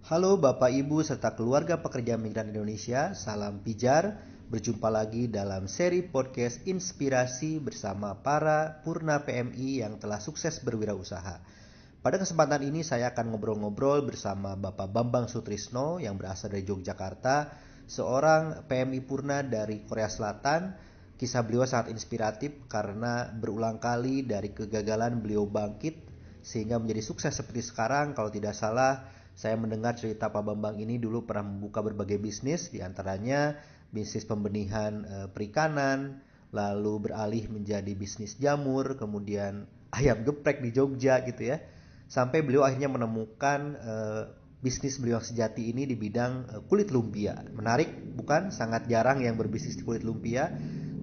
Halo Bapak Ibu serta keluarga pekerja migran Indonesia, salam pijar. Berjumpa lagi dalam seri podcast inspirasi bersama para Purna PMI yang telah sukses berwirausaha. Pada kesempatan ini saya akan ngobrol-ngobrol bersama Bapak Bambang Sutrisno yang berasal dari Yogyakarta, seorang PMI Purna dari Korea Selatan. Kisah beliau sangat inspiratif karena berulang kali dari kegagalan beliau bangkit sehingga menjadi sukses seperti sekarang. Kalau tidak salah, saya mendengar cerita Pak Bambang ini dulu pernah membuka berbagai bisnis, diantaranya bisnis pembenihan perikanan, lalu beralih menjadi bisnis jamur, kemudian ayam geprek di Jogja gitu ya. Sampai beliau akhirnya menemukan bisnis beliau sejati ini di bidang kulit lumpia. Menarik bukan? Sangat jarang yang berbisnis di kulit lumpia.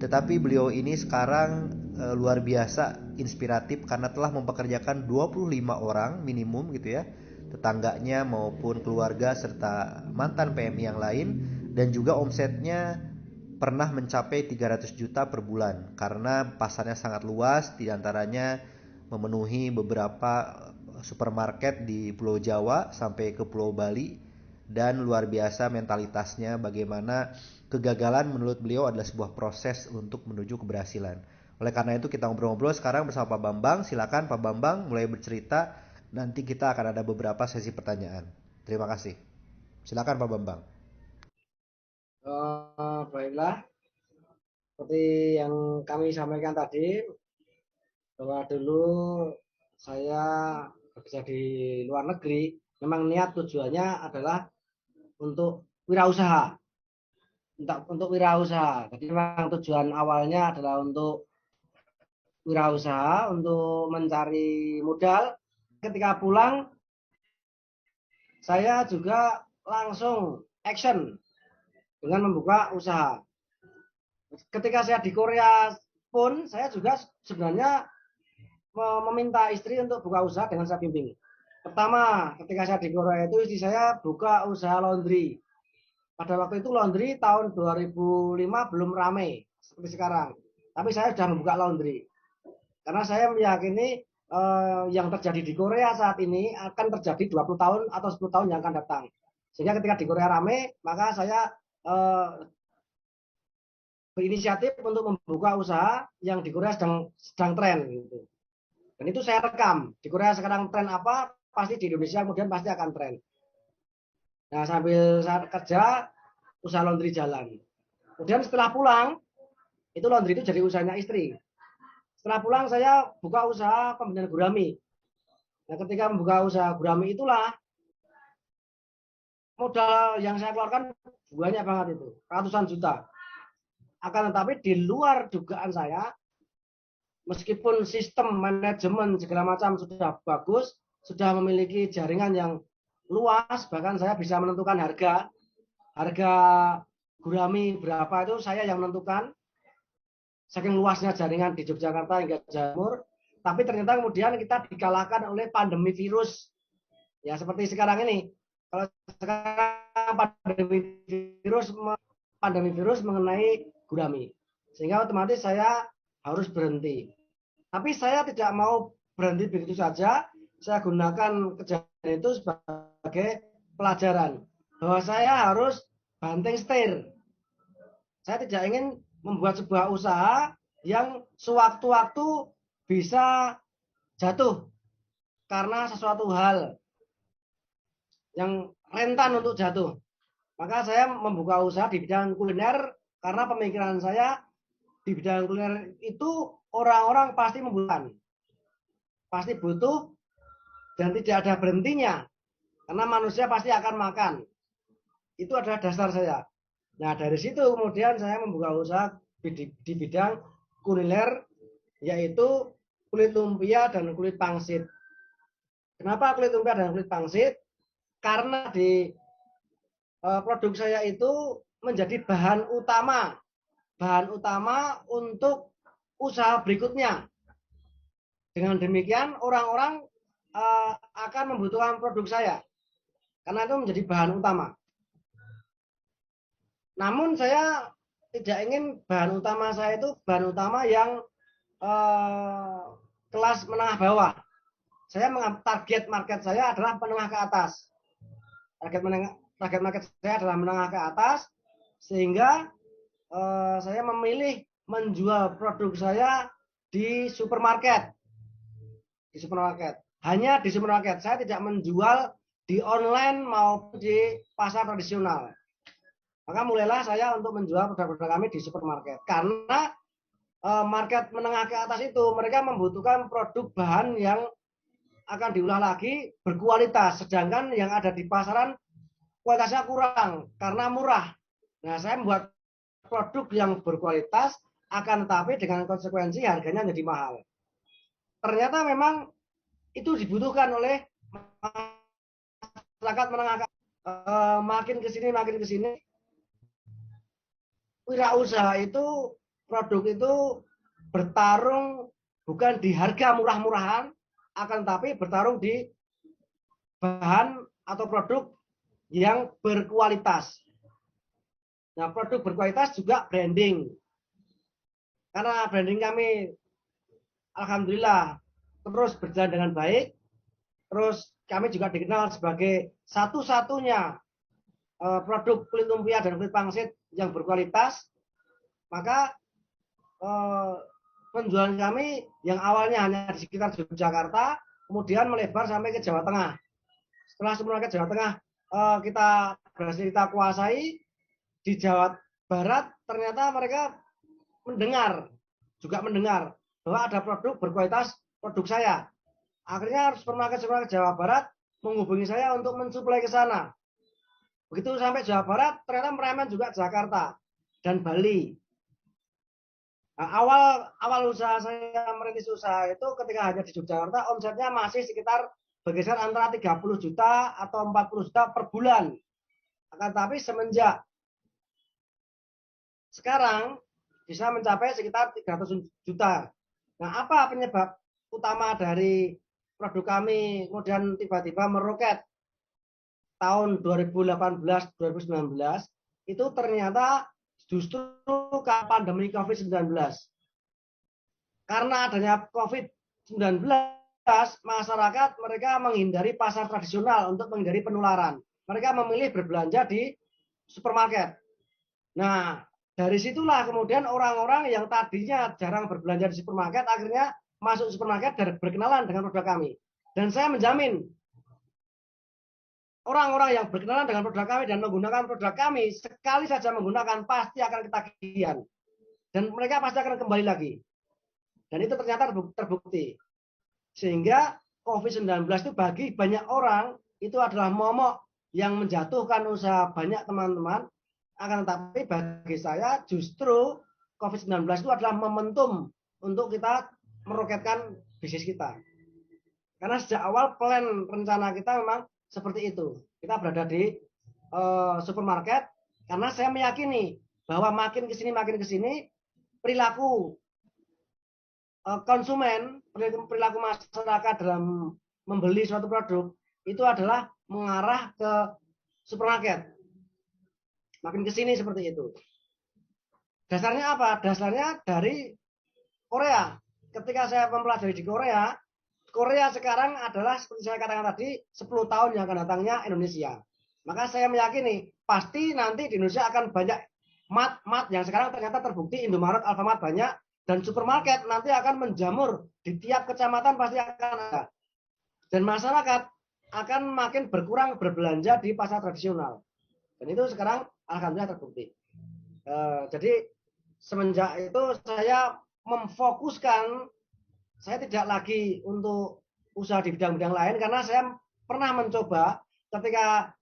Tetapi beliau ini sekarang luar biasa inspiratif karena telah mempekerjakan 25 orang minimum gitu ya, tetangganya maupun keluarga serta mantan PMI yang lain, dan juga omsetnya pernah mencapai 300 juta per bulan karena pasarnya sangat luas, diantaranya memenuhi beberapa supermarket di Pulau Jawa sampai ke Pulau Bali. Dan luar biasa mentalitasnya, bagaimana kegagalan menurut beliau adalah sebuah proses untuk menuju keberhasilan. Oleh karena itu kita ngobrol-ngobrol sekarang bersama Pak Bambang. Silakan Pak Bambang mulai bercerita. Nanti kita akan ada beberapa sesi pertanyaan. Terima kasih. Silakan Pak Bambang. Baiklah, seperti yang kami sampaikan tadi, bahwa dulu saya bekerja di luar negeri, memang niat tujuannya adalah untuk wirausaha, untuk wirausaha. Jadi memang tujuan awalnya adalah untuk wirausaha, untuk mencari modal. Ketika pulang, saya juga langsung action dengan membuka usaha. Ketika saya di Korea pun, saya juga sebenarnya meminta istri untuk buka usaha dengan saya bimbing. Pertama, ketika saya di Korea itu istri saya buka usaha laundry. Pada waktu itu laundry tahun 2005 belum ramai seperti sekarang. Tapi saya sudah membuka laundry. Karena saya meyakini yang terjadi di Korea saat ini akan terjadi 20 tahun atau 10 tahun yang akan datang. Sehingga ketika di Korea ramai, maka saya berinisiatif untuk membuka usaha yang di Korea sedang tren gitu. Dan itu saya rekam. Di Korea sekarang tren apa, pasti di Indonesia kemudian pasti akan tren. Nah, sambil saya kerja, usaha laundry jalan. Kemudian setelah pulang, itu laundry itu jadi usahanya istri. Setelah pulang saya buka usaha pembelian gurami. Nah, ketika membuka usaha gurami itulah modal yang saya keluarkan banyak banget itu, ratusan juta. Akan tetapi di luar dugaan saya, meskipun sistem manajemen segala macam sudah bagus, sudah memiliki jaringan yang luas, bahkan saya bisa menentukan harga gurami berapa itu saya yang menentukan, saking luasnya jaringan di Yogyakarta hingga Jamur. Tapi ternyata kemudian kita dikalahkan oleh pandemi virus, ya seperti sekarang ini. Kalau sekarang pandemi virus mengenai gurami, sehingga otomatis saya harus berhenti. Tapi saya tidak mau berhenti begitu saja. Saya gunakan kejadian itu sebagai pelajaran bahwa saya harus banting setir. Saya tidak ingin membuat sebuah usaha yang sewaktu-waktu bisa jatuh karena sesuatu hal yang rentan untuk jatuh. Maka saya membuka usaha di bidang kuliner karena pemikiran saya di bidang kuliner itu orang-orang pasti membutuhkan, pasti butuh dan tidak ada berhentinya karena manusia pasti akan makan. Itu adalah dasar saya. Nah, dari situ kemudian saya membuka usaha di bidang kuliner, yaitu kulit lumpia dan kulit pangsit. Kenapa kulit lumpia dan kulit pangsit? Karena di produk saya itu menjadi bahan utama untuk usaha berikutnya. Dengan demikian orang-orang akan membutuhkan produk saya karena itu menjadi bahan utama. Namun saya tidak ingin bahan utama saya itu bahan utama yang eh, kelas menengah bawah. Saya target market saya adalah menengah ke atas. target market saya adalah menengah ke atas, sehingga saya memilih menjual produk saya di supermarket. Hanya di supermarket. Saya tidak menjual di online maupun di pasar tradisional. Maka mulailah saya untuk menjual produk-produk kami di supermarket. Karena market menengah ke atas itu mereka membutuhkan produk bahan yang akan diolah lagi berkualitas. Sedangkan yang ada di pasaran kualitasnya kurang karena murah. Nah, saya membuat produk yang berkualitas, akan tetapi dengan konsekuensi harganya menjadi mahal. Ternyata memang itu dibutuhkan oleh masyarakat menengah ke atas. Makin ke sini wirausaha itu, produk itu bertarung bukan di harga murah-murahan, akan tetapi bertarung di bahan atau produk yang berkualitas. Nah, produk berkualitas juga branding. Karena branding kami alhamdulillah terus berjalan dengan baik. Terus kami juga dikenal sebagai satu-satunya produk kulit lumpia dan kulit pangsit yang berkualitas. Maka penjualan kami yang awalnya hanya di sekitar Yogyakarta, kemudian melebar sampai ke Jawa Tengah. Setelah supermarket Jawa Tengah kita berhasil kita kuasai, di Jawa Barat ternyata mereka mendengar bahwa ada produk berkualitas produk saya. Akhirnya supermarket Jawa Barat menghubungi saya untuk mensuplai ke sana. Begitu sampai Jawa Barat, ternyata merembet juga Jakarta dan Bali. Nah, awal usaha saya merintis usaha itu ketika hanya di Yogyakarta, omsetnya masih sekitar bergeser antara 30 juta atau 40 juta per bulan. Akan tapi semenjak sekarang bisa mencapai sekitar 300 juta. Nah, apa penyebab utama dari produk kami kemudian tiba-tiba meroket tahun 2018-2019 itu ternyata justru pandemi COVID-19. Karena adanya COVID-19, masyarakat mereka menghindari pasar tradisional untuk menghindari penularan. Mereka memilih berbelanja di supermarket. Nah, dari situlah kemudian orang-orang yang tadinya jarang berbelanja di supermarket akhirnya masuk supermarket dan berkenalan dengan produk kami. Dan saya menjamin orang-orang yang berkenalan dengan produk kami dan menggunakan produk kami sekali saja menggunakan pasti akan ketagihan. Dan mereka pasti akan kembali lagi. Dan itu ternyata terbukti. Sehingga COVID-19 itu bagi banyak orang itu adalah momok yang menjatuhkan usaha banyak teman-teman. Akan tetapi bagi saya justru COVID-19 itu adalah momentum untuk kita meroketkan bisnis kita. Karena sejak awal plan rencana kita memang seperti itu. Kita berada di supermarket karena saya meyakini bahwa makin ke sini perilaku konsumen, perilaku masyarakat dalam membeli suatu produk itu adalah mengarah ke supermarket. Makin ke sini seperti itu. Dasarnya apa? Dasarnya dari Korea. Ketika saya mempelajari di Korea, Korea sekarang adalah seperti saya katakan tadi 10 tahun yang akan datangnya Indonesia. Maka saya meyakini pasti nanti di Indonesia akan banyak mat yang sekarang ternyata terbukti Indomaret, Alfamart banyak, dan supermarket nanti akan menjamur di tiap kecamatan pasti akan ada. Dan masyarakat akan makin berkurang berbelanja di pasar tradisional. Dan itu sekarang alhamdulillah terbukti. Jadi semenjak itu saya memfokuskan, saya tidak lagi untuk usaha di bidang-bidang lain karena saya pernah mencoba ketika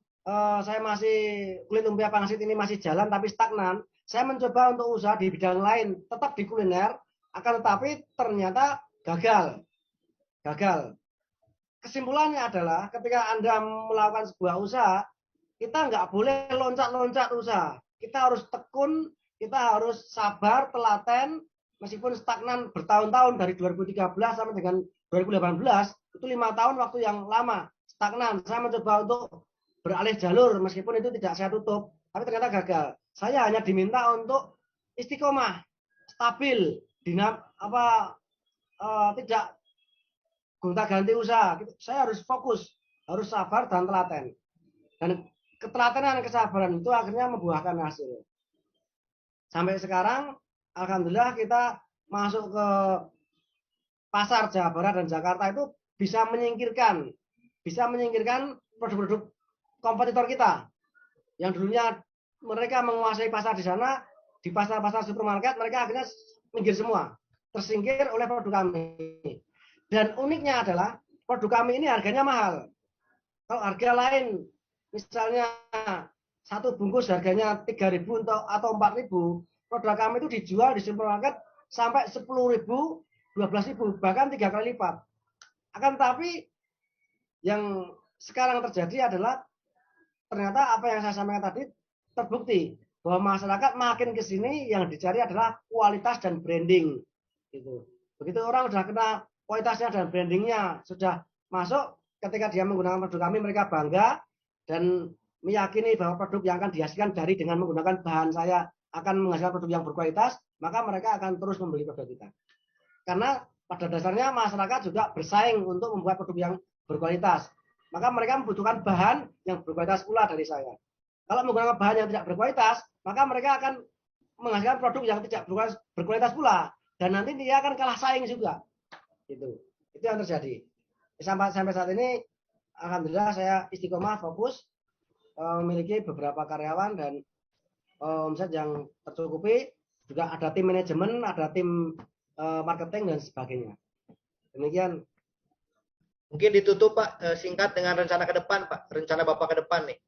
saya masih kulit lumpia pangsit ini masih jalan tapi stagnan. Saya mencoba untuk usaha di bidang lain, tetap di kuliner, akan tetapi ternyata gagal. Kesimpulannya adalah ketika Anda melakukan sebuah usaha, kita nggak boleh loncat-loncat usaha. Kita harus tekun, kita harus sabar, telaten, meskipun stagnan bertahun-tahun dari 2013 sampai dengan 2018, itu 5 tahun waktu yang lama, stagnan. Saya mencoba untuk beralih jalur, meskipun itu tidak saya tutup, tapi ternyata gagal. Saya hanya diminta untuk istiqomah, stabil, tidak gonta-ganti usaha. Saya harus fokus, harus sabar dan telaten. Dan ketelatenan dan kesabaran itu akhirnya membuahkan hasil. Sampai sekarang, alhamdulillah kita masuk ke pasar Jawa Barat dan Jakarta itu bisa menyingkirkan produk-produk kompetitor kita yang dulunya mereka menguasai pasar di sana, di pasar-pasar supermarket mereka akhirnya minggir semua, tersingkir oleh produk kami. Dan uniknya adalah produk kami ini harganya mahal. Kalau harga lain misalnya satu bungkus harganya 3.000 atau 4.000, produk kami itu dijual di supermarket sampai 10.000, 12.000, bahkan 3 kali lipat. Akan tetapi yang sekarang terjadi adalah ternyata apa yang saya sampaikan tadi terbukti bahwa masyarakat makin ke sini yang dicari adalah kualitas dan branding. Gitu. Begitu orang sudah kena kualitasnya dan brandingnya sudah masuk, ketika dia menggunakan produk kami mereka bangga dan meyakini bahwa produk yang akan dihasilkan dari dengan menggunakan bahan saya akan menghasilkan produk yang berkualitas, maka mereka akan terus membeli produk kita. Karena pada dasarnya masyarakat juga bersaing untuk membuat produk yang berkualitas. Maka mereka membutuhkan bahan yang berkualitas pula dari saya. Kalau menggunakan bahan yang tidak berkualitas, maka mereka akan menghasilkan produk yang tidak berkualitas pula. Dan nanti dia akan kalah saing juga. Itu yang terjadi. Sampai saat ini, alhamdulillah saya istiqomah fokus, memiliki beberapa karyawan dan omset yang tercukupi. Juga ada tim manajemen, ada tim marketing dan sebagainya. Demikian. Mungkin ditutup Pak, singkat dengan rencana ke depan Pak, rencana Bapak ke depan nih.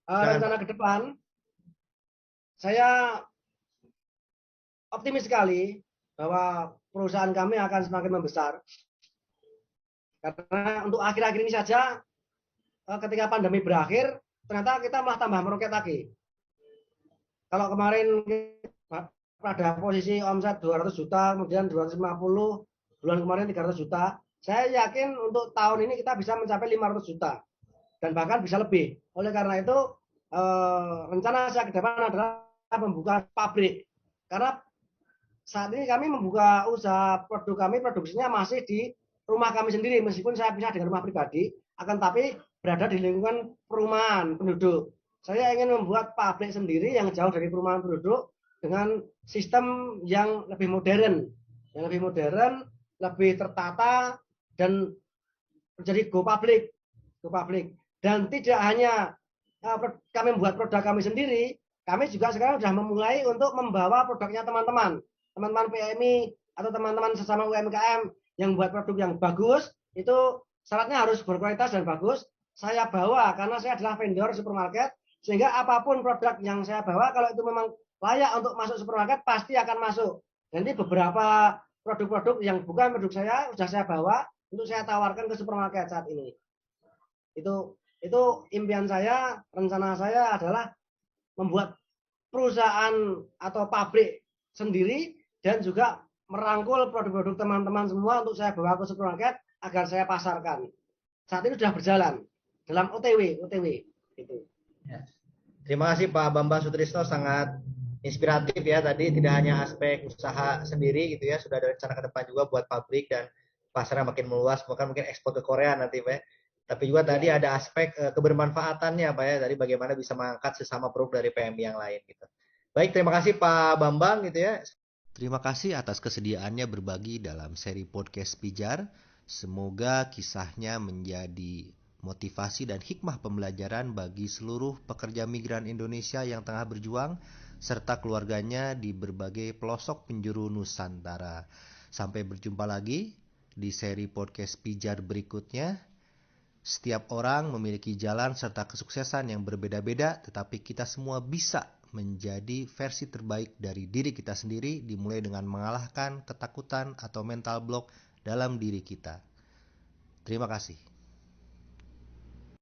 Rencana ke depan, saya optimis sekali bahwa perusahaan kami akan semakin membesar. Karena untuk akhir-akhir ini saja, ketika pandemi berakhir, ternyata kita malah tambah meroket lagi. Kalau kemarin pada posisi omset 200 juta, kemudian 250, bulan kemarin 300 juta, saya yakin untuk tahun ini kita bisa mencapai 500 juta dan bahkan bisa lebih. Oleh karena itu rencana saya ke depan adalah membuka pabrik. Karena saat ini kami membuka usaha produk kami, produksinya masih di rumah kami sendiri meskipun saya pisah dengan rumah pribadi, akan tapi berada di lingkungan perumahan penduduk. Saya ingin membuat pabrik sendiri yang jauh dari perumahan penduduk dengan sistem yang lebih modern, lebih tertata dan menjadi go public. Dan tidak hanya kami membuat produk kami sendiri, kami juga sekarang sudah memulai untuk membawa produknya teman-teman PMI atau teman-teman sesama UMKM yang membuat produk yang bagus, itu syaratnya harus berkualitas dan bagus. Saya bawa karena saya adalah vendor supermarket, sehingga apapun produk yang saya bawa, kalau itu memang layak untuk masuk supermarket, pasti akan masuk. Jadi beberapa produk-produk yang bukan produk saya sudah saya bawa untuk saya tawarkan ke supermarket saat ini. Itu impian saya, rencana saya adalah membuat perusahaan atau pabrik sendiri dan juga merangkul produk-produk teman-teman semua untuk saya bawa ke supermarket agar saya pasarkan. Saat ini sudah berjalan dalam OTW gitu. Ya. Terima kasih Pak Bambang Sutrisno, sangat inspiratif ya, tadi tidak hanya aspek usaha sendiri gitu ya, sudah ada rencana ke depan juga buat pabrik dan pasarnya makin meluas, mungkin ekspor ke Korea nanti Pak. Tapi juga tadi ada aspek kebermanfaatannya Pak ya, dari bagaimana bisa mengangkat sesama produk dari PMI yang lain gitu. Baik, terima kasih Pak Bambang gitu ya. Terima kasih atas kesediaannya berbagi dalam seri podcast Pijar. Semoga kisahnya menjadi motivasi dan hikmah pembelajaran bagi seluruh pekerja migran Indonesia yang tengah berjuang serta keluarganya di berbagai pelosok penjuru Nusantara. Sampai berjumpa lagi di seri podcast Pijar berikutnya. Setiap orang memiliki jalan serta kesuksesan yang berbeda-beda, tetapi kita semua bisa menjadi versi terbaik dari diri kita sendiri, dimulai dengan mengalahkan ketakutan atau mental block dalam diri kita. Terima kasih.